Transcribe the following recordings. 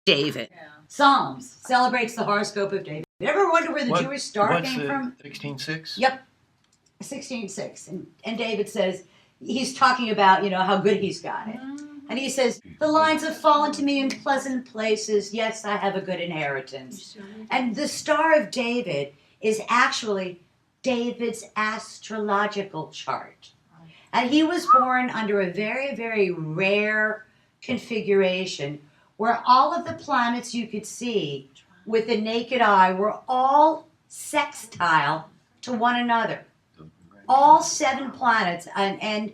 David. Yeah. Psalms celebrates the horoscope of David. You ever wonder where the Jewish star came from? 16:6? Yep, 16:6. And David says, he's talking about, how good he's got it. And he says, the lines have fallen to me in pleasant places. Yes, I have a good inheritance. And the Star of David is actually David's astrological chart. And he was born under a very, very rare configuration where all of the planets you could see with the naked eye were all sextile to one another. All 7 planets. And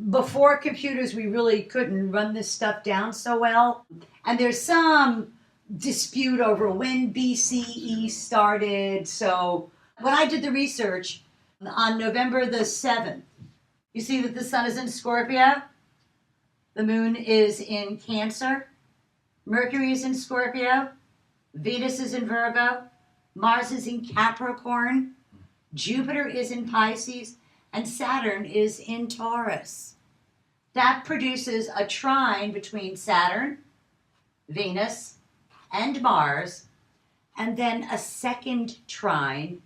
before computers, we really couldn't run this stuff down so well. And there's some dispute over when BCE started. So when I did the research on November the 7th, you see that the sun is in Scorpio, the moon is in Cancer, Mercury is in Scorpio, Venus is in Virgo, Mars is in Capricorn, Jupiter is in Pisces, and Saturn is in Taurus. That produces a trine between Saturn, Venus, and Mars, and then a second trine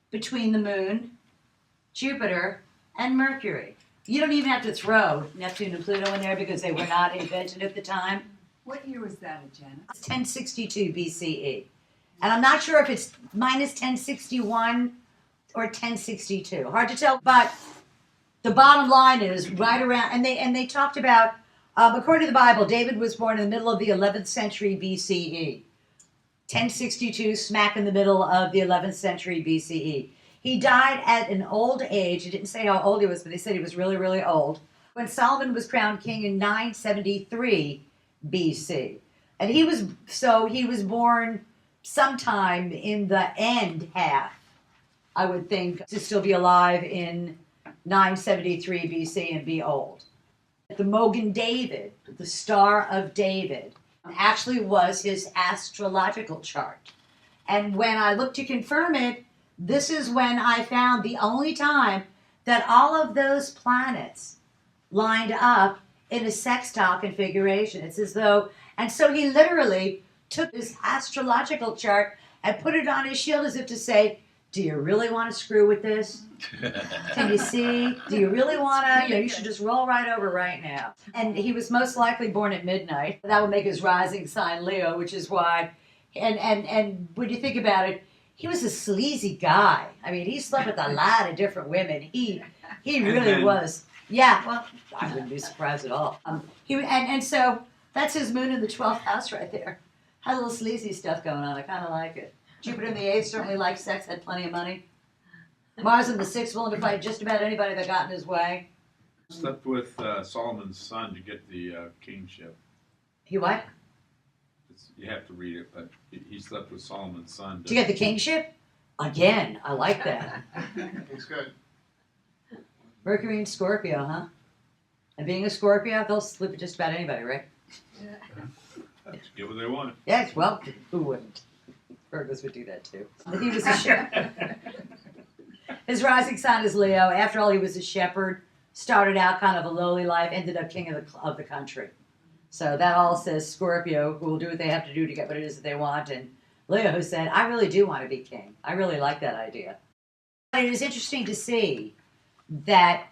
between the moon, Jupiter, and Mercury. You don't even have to throw Neptune and Pluto in there because they were not invented at the time. What year was that, Jenna? It's 1062 BCE. And I'm not sure if it's minus 1061 or 1062. Hard to tell, but the bottom line is right around, and they talked about, according to the Bible, David was born in the middle of the 11th century BCE. 1062, smack in the middle of the 11th century BCE. He died at an old age. It didn't say how old he was, but they said he was really, really old. When Solomon was crowned king in 973 BC. And he was born sometime in the end half, I would think, to still be alive in 973 BC and be old. The Mogan David, the Star of David, actually was his astrological chart. And when I looked to confirm it, this is when I found the only time that all of those planets lined up in a sextile configuration. It's as though, and so he literally took his astrological chart and put it on his shield as if to say, do you really want to screw with this? Can you see? Do you really want to? You should just roll right over right now. And he was most likely born at midnight. That would make his rising sign Leo, which is why, and when you think about it, he was a sleazy guy. I mean, he slept with a lot of different women. He really was. Yeah, well, I wouldn't be surprised at all. So that's his moon in the 12th house right there. Had a little sleazy stuff going on. I kind of like it. Jupiter in the 8th certainly liked sex, had plenty of money. Mars in the 6th, willing to fight just about anybody that got in his way. Slept with Solomon's son to get the kingship. He what? You have to read it, but he slept with Solomon's son. To get the kingship? Again, I like that. It's good. Mercury in Scorpio, huh? And being a Scorpio, they'll sleep with just about anybody, right? Yeah. Get what they want. Yes, well, who wouldn't? Virgos would do that too. He was a shepherd. His rising sign is Leo. After all, he was a shepherd. Started out kind of a lowly life, ended up king of the country. So that all says Scorpio, who will do what they have to do to get what it is that they want. And Leo, who said, I really do want to be king. I really like that idea. It is interesting to see that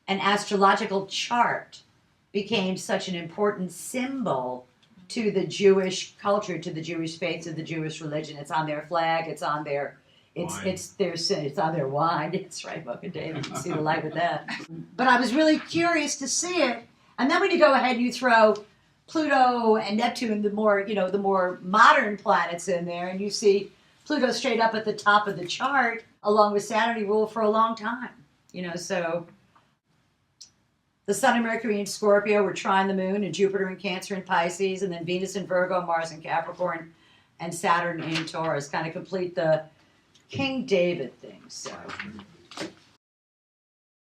an astrological chart became such an important symbol to the Jewish culture, to the Jewish faith, to the Jewish religion. It's on their flag. It's on their, it's on their wine. It's right, Mocha David. You can see the light with that. But I was really curious to see it. And then when you go ahead, you throw Pluto and Neptune, the more modern planets in there, and you see Pluto straight up at the top of the chart, along with Saturn. He ruled for a long time. So the Sun and Mercury in Scorpio were trine the moon, and Jupiter in Cancer and Pisces, and then Venus in Virgo, Mars in Capricorn, and Saturn in Taurus kind of complete the King David thing. So